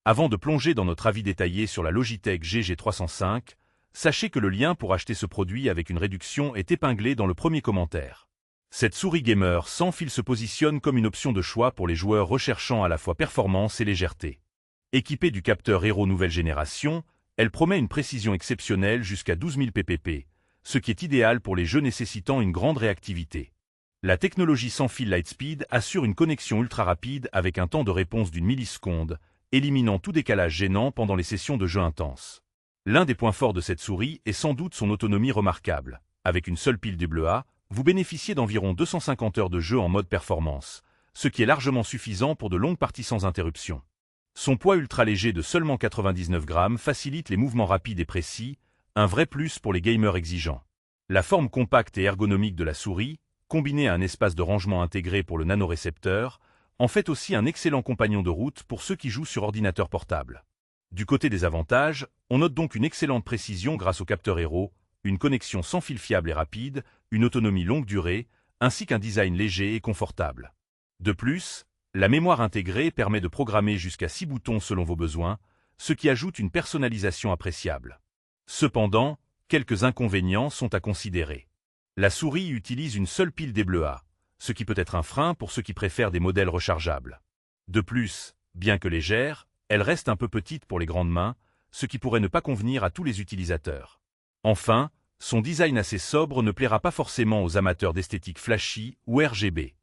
Avant de plonger dans notre avis détaillé sur la Logitech GG305, sachez que le lien pour acheter ce produit avec une réduction est épinglé dans le premier commentaire. Cette souris gamer sans fil se positionne comme une option de choix pour les joueurs recherchant à la fois performance et légèreté. Équipée du capteur Hero nouvelle génération, elle promet une précision exceptionnelle jusqu'à 12 000 ppp, ce qui est idéal pour les jeux nécessitant une grande réactivité. La technologie sans fil Lightspeed assure une connexion ultra rapide avec un temps de réponse d'1 milliseconde, éliminant tout décalage gênant pendant les sessions de jeu intenses. L'un des points forts de cette souris est sans doute son autonomie remarquable. Avec une seule pile AA, vous bénéficiez d'environ 250 heures de jeu en mode performance, ce qui est largement suffisant pour de longues parties sans interruption. Son poids ultra léger de seulement 99 grammes facilite les mouvements rapides et précis, un vrai plus pour les gamers exigeants. La forme compacte et ergonomique de la souris, combinée à un espace de rangement intégré pour le nanorécepteur, en fait aussi un excellent compagnon de route pour ceux qui jouent sur ordinateur portable. Du côté des avantages, on note donc une excellente précision grâce au capteur Hero, une connexion sans fil fiable et rapide, une autonomie longue durée, ainsi qu'un design léger et confortable. De plus, la mémoire intégrée permet de programmer jusqu'à 6 boutons selon vos besoins, ce qui ajoute une personnalisation appréciable. Cependant, quelques inconvénients sont à considérer. La souris utilise une seule pile AA, ce qui peut être un frein pour ceux qui préfèrent des modèles rechargeables. De plus, bien que légère, elle reste un peu petite pour les grandes mains, ce qui pourrait ne pas convenir à tous les utilisateurs. Enfin, son design assez sobre ne plaira pas forcément aux amateurs d'esthétique flashy ou RGB.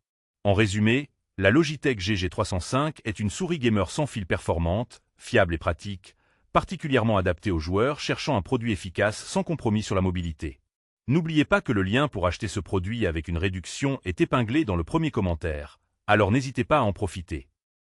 En résumé, la Logitech GG305 est une souris gamer sans fil performante, fiable et pratique, particulièrement adaptée aux joueurs cherchant un produit efficace sans compromis sur la mobilité. N'oubliez pas que le lien pour acheter ce produit avec une réduction est épinglé dans le premier commentaire, alors n'hésitez pas à en profiter.